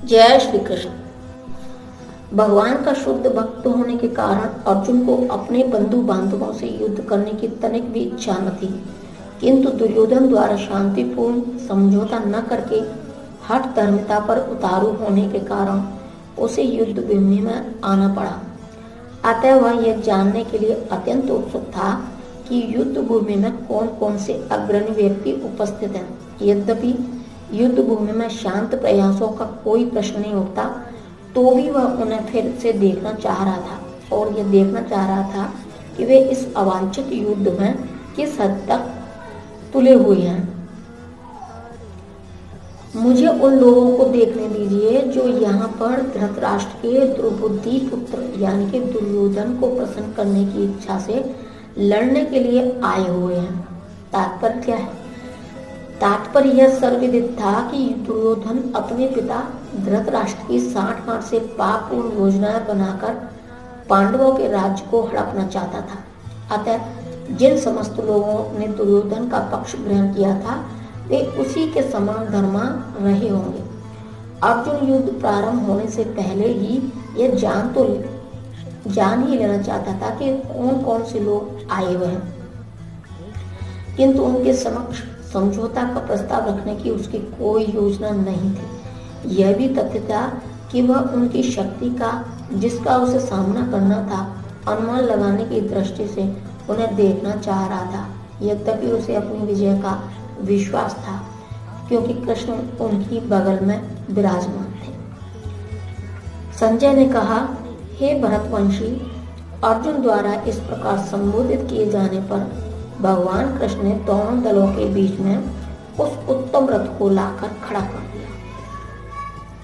जय श्री कृष्ण। भगवान का शुद्ध भक्त होने के कारण अर्जुन को अपने बंधु बांधवों से युद्ध करने की तनिक भी इच्छा न थी, किंतु दुर्योधन द्वारा शांतिपूर्ण समझौता न करके हठ धर्मिता पर उतारू होने के कारण उसे युद्ध भूमि में आना पड़ा। अतः वह यह जानने के लिए अत्यंत उत्सुक था कि युद्ध भूमि में कौन कौन से अग्रणी व्यक्ति उपस्थित हैं। यद्यपि युद्ध भूमि में शांत प्रयासों का कोई प्रश्न नहीं उठता, तो भी वह उन्हें फिर से देखना चाह रहा था और यह देखना चाह रहा था कि वे इस अवांछित युद्ध में किस हद तक तुले हुए हैं। मुझे उन लोगों को देखने दीजिए जो यहाँ पर धृतराष्ट्र के दुर्बुद्धि पुत्र यानी कि दुर्योधन को प्रसन्न करने की इच्छा से लड़ने के लिए आए हुए हैं। तात्पर्य क्या है? तात्पर्य यह सर्वविदित था कि दुर्योधन अपने पिता धृतराष्ट्र की साठ से पापपूर्ण योजनाएं बनाकर पांडवों के राज्य को हड़पना चाहता था। अतः जिन समस्त लोगों ने दुर्योधन का पक्ष ग्रहण किया था वे उसी के समान धर्मा रहे होंगे। अर्जुन युद्ध प्रारंभ होने से पहले ही यह जान ही लेना चाहता था कि कौन कौन से लोग आए हुए हैं, किंतु उनके समक्ष समझौता का प्रस्ताव रखने की उसकी कोई योजना नहीं थी। यह भी तथ्य था कि वह उनकी शक्ति का, जिसका उसे सामना करना था, अनुमान लगाने की दृष्टि से उन्हें देखना चाह रहा था। यद्यपि उसे अपनी विजय का विश्वास था, क्योंकि कृष्ण उनकी बगल में विराजमान थे। संजय ने कहा, हे भरतवंशी, अर्जुन द्वारा इस प्रकार संबोधित किए जाने पर भगवान कृष्ण ने दोनों दलों के बीच में उस उत्तम रथ को लाकर खड़ा कर दिया।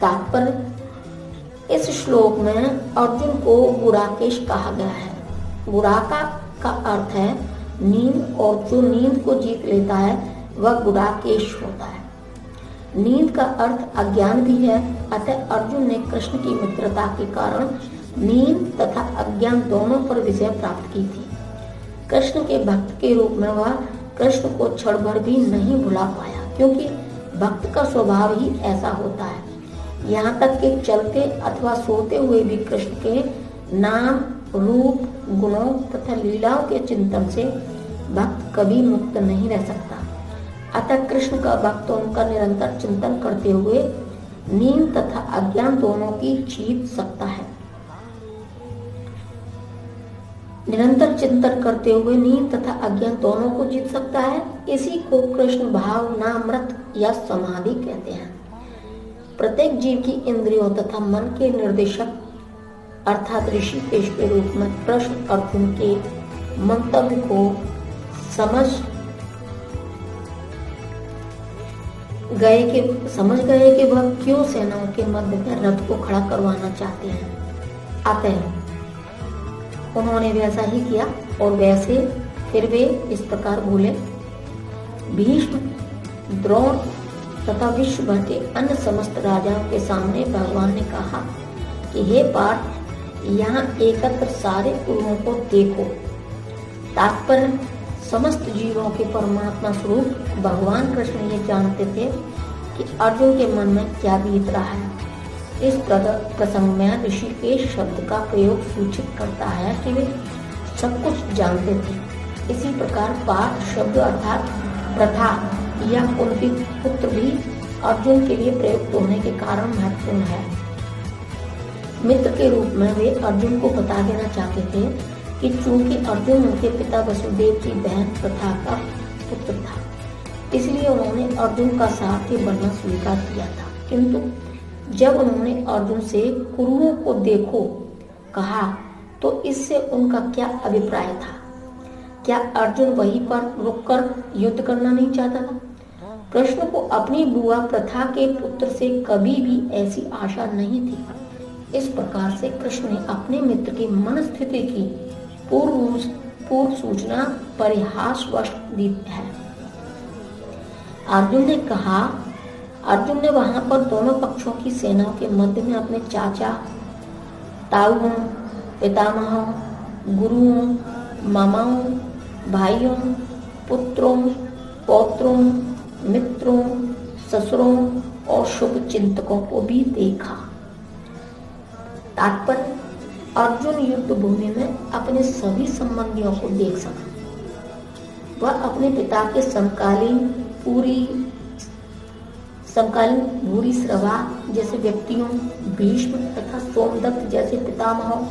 तात्पर्य, इस श्लोक में अर्जुन को गुडाकेश कहा गया है। गुडाका का अर्थ है नींद, और जो नींद को जीत लेता है वह गुडाकेश होता है। नींद का अर्थ अज्ञान भी है। अतः अर्जुन ने कृष्ण की मित्रता के कारण नींद तथा अज्ञान दोनों पर विजय प्राप्त की थी। कृष्ण के भक्त के रूप में वह कृष्ण को क्षण भर भी नहीं भुला पाया, क्योंकि भक्त का स्वभाव ही ऐसा होता है। यहाँ तक कि चलते अथवा सोते हुए भी कृष्ण के नाम, रूप, गुणों तथा लीलाओं के चिंतन से भक्त कभी मुक्त नहीं रह सकता। अतः कृष्ण का भक्त उनका निरंतर चिंतन करते हुए नींद तथा अज्ञान दोनों की जीत सकता है। निरंतर चिंतन करते हुए नींद तथा अज्ञान दोनों को जीत सकता है। इसी को कृष्ण भावनामृत या समाधि कहते हैं। प्रत्येक जीव की इंद्रियों तथा मन के निर्देशक अर्थात ऋषिकेश के रूप में कृष्ण अर्जुन के मंतव्य को समझ गए कि वह क्यों सेनाओं के मध्य में रथ को खड़ा करवाना चाहते हैं। अतः उन्होंने वैसा ही किया और वैसे फिर वे इस प्रकार बोले। भीष्म, द्रोण तथा विश्व भर के अन्य समस्त राजाओं के सामने भगवान ने कहा कि हे पार्थ, यहाँ एकत्र सारे कुरुओं को देखो। तात्पर्य, समस्त जीवों के परमात्मा स्वरूप भगवान कृष्ण ये जानते थे कि अर्जुन के मन में क्या बीत रहा है। इस प्रसंग में ऋषिकेश शब्द का प्रयोग सूचित करता है कि वे सब कुछ जानते थे। इसी प्रकार पार्थ शब्द अर्थात प्रथा या कुंती पुत्र भी अर्जुन के लिए प्रयुक्त होने के कारण महत्वपूर्ण है। मित्र के रूप में वे अर्जुन को बता देना चाहते थे कि चूंकि अर्जुन उनके पिता वसुदेव की बहन प्रथा का पुत्र था, इसलिए उन्होंने अर्जुन का सारथी बनना स्वीकार किया था। किंतु जब उन्होंने अर्जुन से कुरुओं को देखो कहा तो इससे उनका क्या अभिप्राय था? क्या अर्जुन वहीं पर रुककर युद्ध करना नहीं चाहता था? कृष्ण को अपनी बुआ प्रथा के पुत्र से कभी भी ऐसी आशा नहीं थी। इस प्रकार से कृष्ण ने अपने मित्र की मन स्थिति की पूर्व सूचना परिहासवश दी है। अर्जुन ने वहां पर दोनों पक्षों की सेनाओं के मध्य में अपने चाचा, ताऊओं, पितामहों, गुरुओं, मामाओं, भाइयों, पुत्रों, पौत्रों, मित्रों, ससुरों और शुभ चिंतकों को भी देखा। तात्पर्य, अर्जुन युद्ध भूमि में अपने सभी संबंधियों को देख सका। वह अपने पिता के समकालीन भूरिश्रवा जैसे व्यक्तियों, भीष्म तथा सोमदत्त जैसे पितामहों,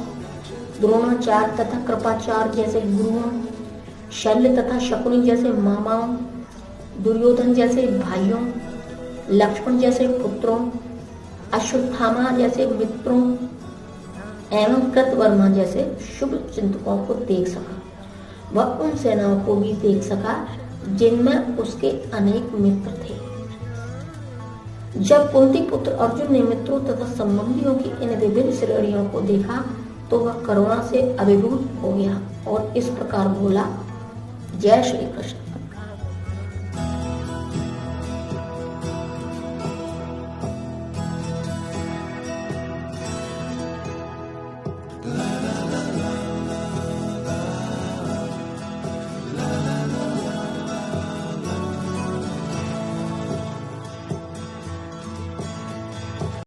द्रोणाचार्य तथा कृपाचार्य जैसे गुरुओं, शल्य तथा शकुनी जैसे मामाओं, दुर्योधन जैसे भाइयों, लक्ष्मण जैसे पुत्रों, अश्वत्थामा जैसे मित्रों एवं कृतवर्मा जैसे शुभ चिंतकों को देख सका। वह उन सेनाओं को भी देख सका जिनमें उसके अनेक मित्र थे। जब कुंती पुत्र अर्जुन ने मित्रों तथा संबंधियों की इन विभिन्न श्रेणियों को देखा तो वह करुणा से अभिभूत हो गया और इस प्रकार बोला, जय श्री कृष्ण।